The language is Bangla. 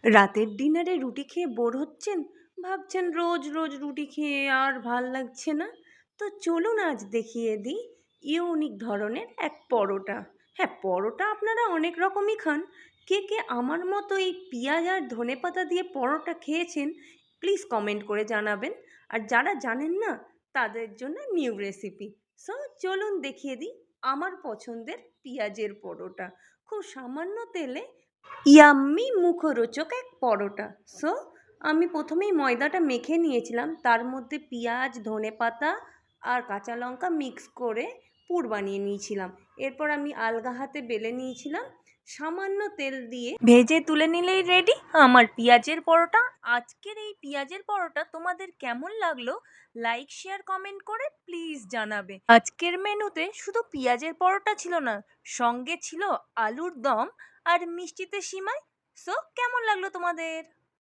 রাতের ডিনারে রুটি খেয়ে বোর হচ্ছেন, ভাবছেন রোজ রোজ রুটি খেয়ে আর ভাল লাগছে না, তো চলুন আজ দেখিয়ে দিই ইউনিক ধরনের এক পরোটা। হ্যাঁ, পরোটা আপনারা অনেক রকমই খান, কে কে আমার মতো এই পেঁয়াজ আর ধনেপাতা দিয়ে পরোটা খেয়েছেন প্লিজ কমেন্ট করে জানাবেন। আর যারা জানেন না তাদের জন্য নিউ রেসিপি। সো চলুন দেখিয়ে দিই আমার পছন্দের পেঁয়াজের পরোটা, খুব সামান্য তেলে ইয়াম্মি মুখরোচক এক পরোটা। সো আমি প্রথমেই ময়দাটা মেখে নিয়েছিলাম, তার মধ্যে পেঁয়াজ ধনেপাতা আর কাঁচা লঙ্কা মিক্স করে পুর বানিয়ে নিয়েছিলাম। এরপর আমি আলগা হাতে বেলে নিয়েছিলাম, সামান্য তেল দিয়ে ভেজে তুলে নিলেই রেডি আমার পেঁয়াজের পরোটা। আজকের এই পেঁয়াজের পরোটা তোমাদের কেমন লাগলো লাইক শেয়ার কমেন্ট করে প্লিজ জানাবে। আজকের মেনুতে শুধু পেঁয়াজের পরোটা ছিল না, সঙ্গে ছিল আলুর দম আর মিষ্টিতে সিমাই। সো কেমন লাগলো তোমাদের?